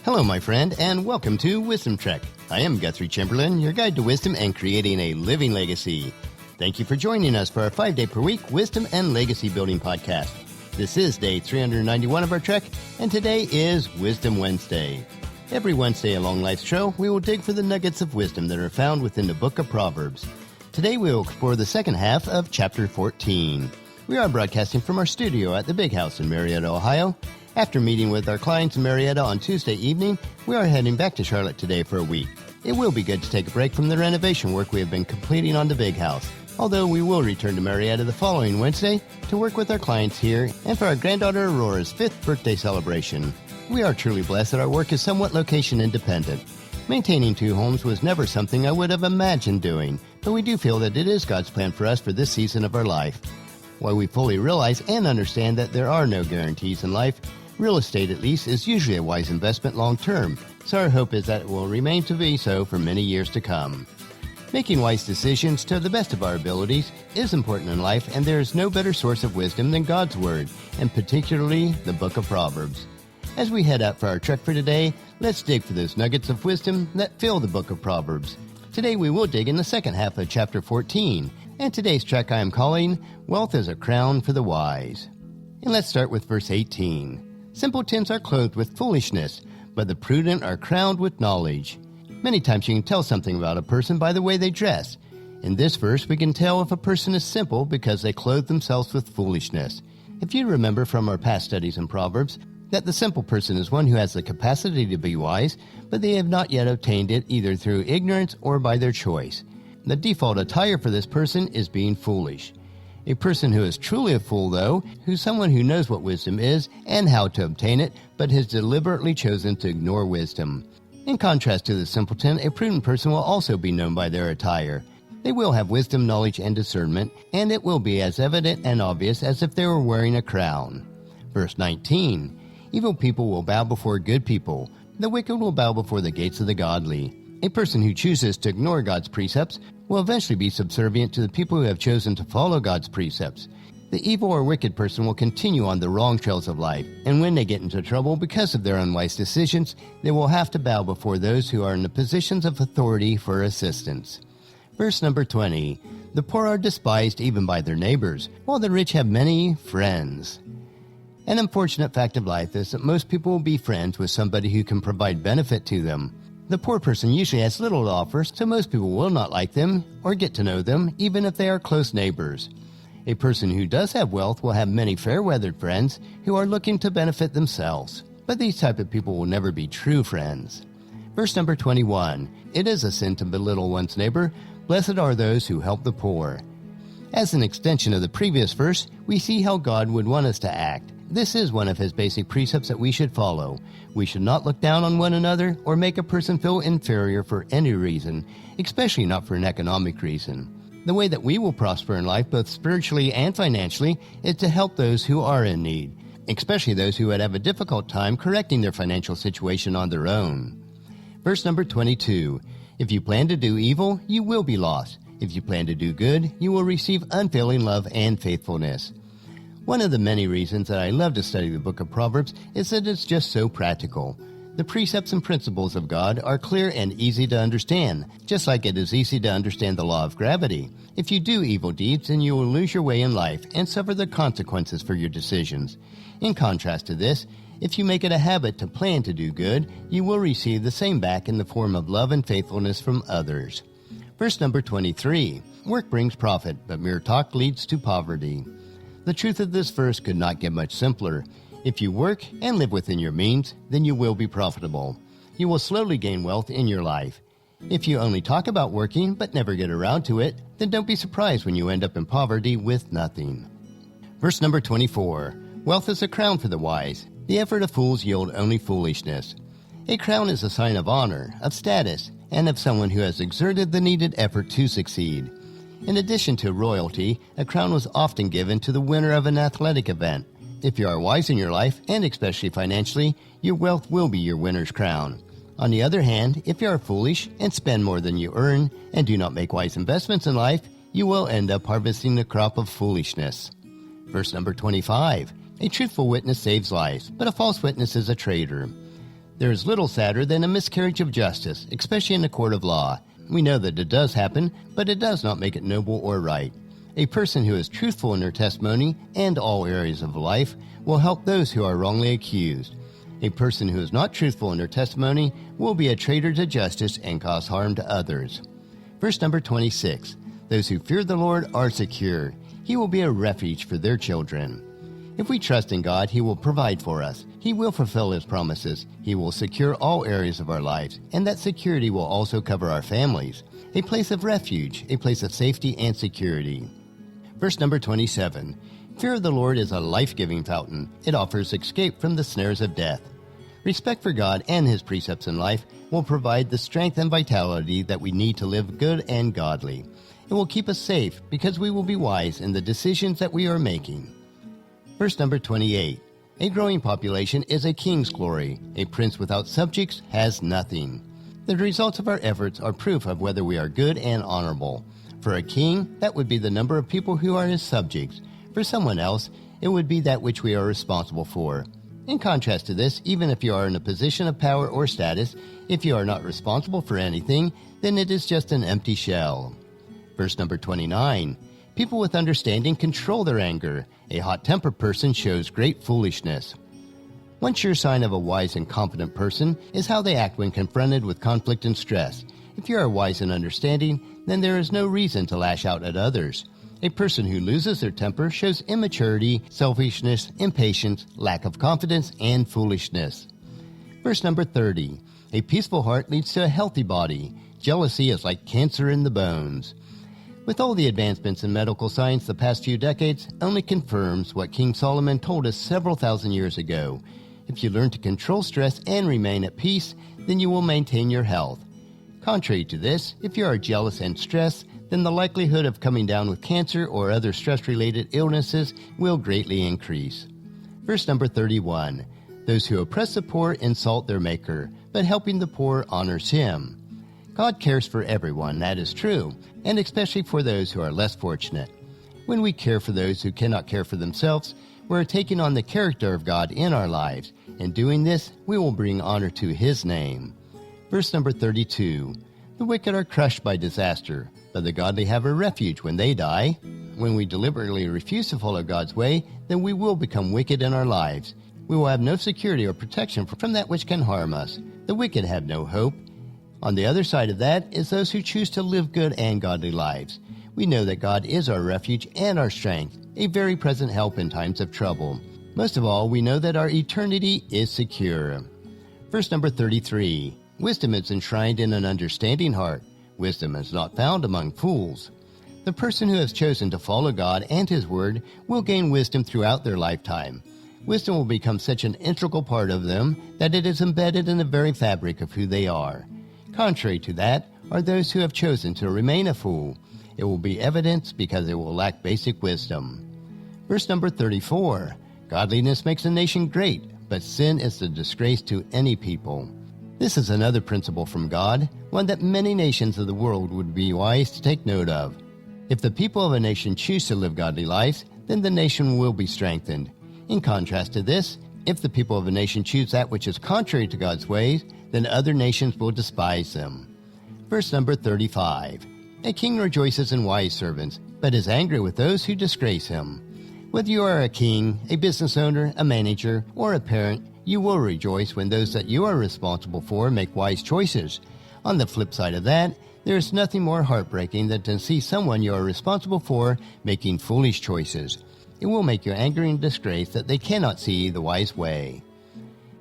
Hello, my friend, and welcome to Wisdom Trek. I am Guthrie Chamberlain, your guide to wisdom and creating a living legacy. Thank you for joining us for our 5-day-per-week Wisdom and Legacy Building podcast. This is day 391 of our trek, and today is Wisdom Wednesday. Every Wednesday along life's trail, we will dig for the nuggets of wisdom that are found within the book of Proverbs. Today, we will explore the second half of chapter 14. We are broadcasting from our studio at the Big House in Marietta, Ohio. After meeting with our clients in Marietta on Tuesday evening, we are heading back to Charlotte today for a week. It will be good to take a break from the renovation work we have been completing on the Big House, although we will return to Marietta the following Wednesday to work with our clients here and for our granddaughter Aurora's 5th birthday celebration. We are truly blessed that our work is somewhat location independent. Maintaining 2 homes was never something I would have imagined doing, but we do feel that it is God's plan for us for this season of our life. While we fully realize and understand that there are no guarantees in life, real estate, at least, is usually a wise investment long-term, so our hope is that it will remain to be so for many years to come. Making wise decisions to the best of our abilities is important in life, and there is no better source of wisdom than God's Word, and particularly the book of Proverbs. As we head out for our trek for today, let's dig for those nuggets of wisdom that fill the book of Proverbs. Today we will dig in the second half of chapter 14, and today's trek I am calling, Wealth is a Crown for the Wise. And let's start with verse 18. Simpletons are clothed with foolishness, but the prudent are crowned with knowledge. Many times you can tell something about a person by the way they dress. In this verse, we can tell if a person is simple because they clothe themselves with foolishness. If you remember from our past studies in Proverbs, that the simple person is one who has the capacity to be wise, but they have not yet obtained it either through ignorance or by their choice. The default attire for this person is being foolish. A person who is truly a fool, though, who's someone who knows what wisdom is and how to obtain it, but has deliberately chosen to ignore wisdom. In contrast to the simpleton, a prudent person will also be known by their attire. They will have wisdom, knowledge, and discernment, and it will be as evident and obvious as if they were wearing a crown. Verse 19, evil people will bow before good people. The wicked will bow before the gates of the godly. A person who chooses to ignore God's precepts will eventually be subservient to the people who have chosen to follow God's precepts. The evil or wicked person will continue on the wrong trails of life, and when they get into trouble because of their unwise decisions, they will have to bow before those who are in the positions of authority for assistance. Verse number 20, the poor are despised even by their neighbors, while the rich have many friends. An unfortunate fact of life is that most people will be friends with somebody who can provide benefit to them. The poor person usually has little to offer, so most people will not like them or get to know them, even if they are close neighbors. A person who does have wealth will have many fair-weathered friends who are looking to benefit themselves, but these type of people will never be true friends. Verse number 21, it is a sin to belittle one's neighbor. Blessed are those who help the poor. As an extension of the previous verse, we see how God would want us to act. This is one of his basic precepts that we should follow. We should not look down on one another or make a person feel inferior for any reason, especially not for an economic reason. The way that we will prosper in life, both spiritually and financially, is to help those who are in need, especially those who would have a difficult time correcting their financial situation on their own. Verse number 22, if you plan to do evil, you will be lost. If you plan to do good, you will receive unfailing love and faithfulness. One of the many reasons that I love to study the book of Proverbs is that it's just so practical. The precepts and principles of God are clear and easy to understand, just like it is easy to understand the law of gravity. If you do evil deeds, then you will lose your way in life and suffer the consequences for your decisions. In contrast to this, if you make it a habit to plan to do good, you will receive the same back in the form of love and faithfulness from others. Verse number 23, work brings profit, but mere talk leads to poverty. The truth of this verse could not get much simpler. If you work and live within your means, then you will be profitable. You will slowly gain wealth in your life. If you only talk about working but never get around to it, then don't be surprised when you end up in poverty with nothing. Verse number 24, wealth is a crown for the wise. The effort of fools yield only foolishness. A crown is a sign of honor, of status, and of someone who has exerted the needed effort to succeed. In addition to royalty, a crown was often given to the winner of an athletic event. If you are wise in your life, and especially financially, your wealth will be your winner's crown. On the other hand, if you are foolish and spend more than you earn and do not make wise investments in life, you will end up harvesting the crop of foolishness. Verse number 25, a truthful witness saves lives, but a false witness is a traitor. There is little sadder than a miscarriage of justice, especially in a court of law. We know that it does happen, but it does not make it noble or right. A person who is truthful in their testimony and all areas of life will help those who are wrongly accused. A person who is not truthful in their testimony will be a traitor to justice and cause harm to others. Verse number 26. Those who fear the Lord are secure. He will be a refuge for their children. If we trust in God, He will provide for us. He will fulfill His promises. He will secure all areas of our lives, and that security will also cover our families. A place of refuge, a place of safety and security. Verse number 27. Fear of the Lord is a life-giving fountain. It offers escape from the snares of death. Respect for God and His precepts in life will provide the strength and vitality that we need to live good and godly. It will keep us safe because we will be wise in the decisions that we are making. Verse number 28. A growing population is a king's glory. A prince without subjects has nothing. The results of our efforts are proof of whether we are good and honorable. For a king, that would be the number of people who are his subjects. For someone else, it would be that which we are responsible for. In contrast to this, even if you are in a position of power or status, if you are not responsible for anything, then it is just an empty shell. Verse number 29. People with understanding control their anger. A hot-tempered person shows great foolishness. One sure sign of a wise and competent person is how they act when confronted with conflict and stress. If you are wise and understanding, then there is no reason to lash out at others. A person who loses their temper shows immaturity, selfishness, impatience, lack of confidence, and foolishness. Verse number 30. A peaceful heart leads to a healthy body. Jealousy is like cancer in the bones. With all the advancements in medical science the past few decades, only confirms what King Solomon told us several thousand years ago. If you learn to control stress and remain at peace, then you will maintain your health. Contrary to this, if you are jealous and stressed, then the likelihood of coming down with cancer or other stress-related illnesses will greatly increase. Verse number 31. Those who oppress the poor insult their Maker, but helping the poor honors Him. God cares for everyone, that is true, and especially for those who are less fortunate. When we care for those who cannot care for themselves, we are taking on the character of God in our lives. In doing this, we will bring honor to His name. Verse number 32. The wicked are crushed by disaster, but the godly have a refuge when they die. When we deliberately refuse to follow God's way, then we will become wicked in our lives. We will have no security or protection from that which can harm us. The wicked have no hope. On the other side of that is those who choose to live good and godly lives. We know that God is our refuge and our strength, a very present help in times of trouble. Most of all, we know that our eternity is secure. Verse number 33. Wisdom is enshrined in an understanding heart. Wisdom is not found among fools. The person who has chosen to follow God and His Word will gain wisdom throughout their lifetime. Wisdom will become such an integral part of them that it is embedded in the very fabric of who they are. Contrary to that are those who have chosen to remain a fool. It will be evidence because it will lack basic wisdom. Verse number 34. Godliness makes a nation great, but sin is a disgrace to any people. This is another principle from God, one that many nations of the world would be wise to take note of. If the people of a nation choose to live godly lives, then the nation will be strengthened. In contrast to this, if the people of a nation choose that which is contrary to God's ways, then other nations will despise them. Verse number 35. A king rejoices in wise servants, but is angry with those who disgrace him. Whether you are a king, a business owner, a manager, or a parent, you will rejoice when those that you are responsible for make wise choices. On the flip side of that, there is nothing more heartbreaking than to see someone you are responsible for making foolish choices. It will make you angry and disgraced that they cannot see the wise way.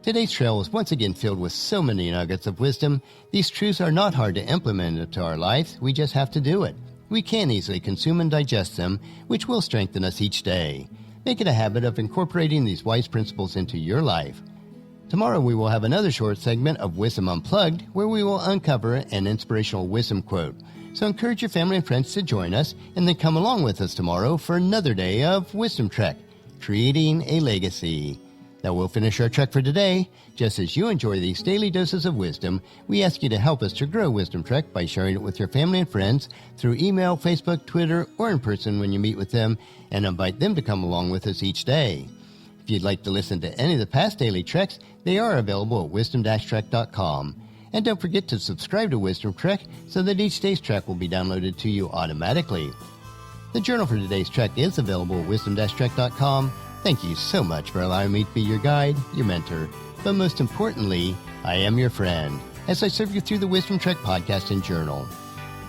Today's trail is once again filled with so many nuggets of wisdom. These truths are not hard to implement into our lives. We just have to do it. We can easily consume and digest them, which will strengthen us each day. Make it a habit of incorporating these wise principles into your life. Tomorrow we will have another short segment of Wisdom Unplugged, where we will uncover an inspirational wisdom quote. So encourage your family and friends to join us, and then come along with us tomorrow for another day of Wisdom Trek, Creating a Legacy. Now we'll finish our trek for today. Just as you enjoy these daily doses of wisdom, we ask you to help us to grow Wisdom Trek by sharing it with your family and friends through email, Facebook, Twitter, or in person when you meet with them, and invite them to come along with us each day. If you'd like to listen to any of the past daily treks, they are available at wisdom-trek.com. And don't forget to subscribe to Wisdom Trek so that each day's trek will be downloaded to you automatically. The journal for today's trek is available at wisdom-trek.com. Thank you so much for allowing me to be your guide, your mentor, but most importantly, I am your friend as I serve you through the Wisdom Trek podcast and journal.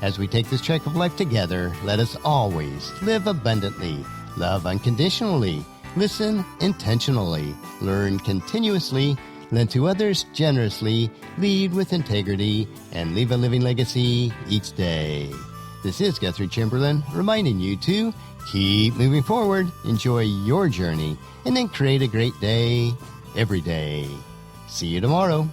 As we take this trek of life together, let us always live abundantly, love unconditionally, listen intentionally, learn continuously, lend to others generously, lead with integrity, and leave a living legacy each day. This is Guthrie Chamberlain reminding you to keep moving forward, enjoy your journey, and then create a great day every day. See you tomorrow.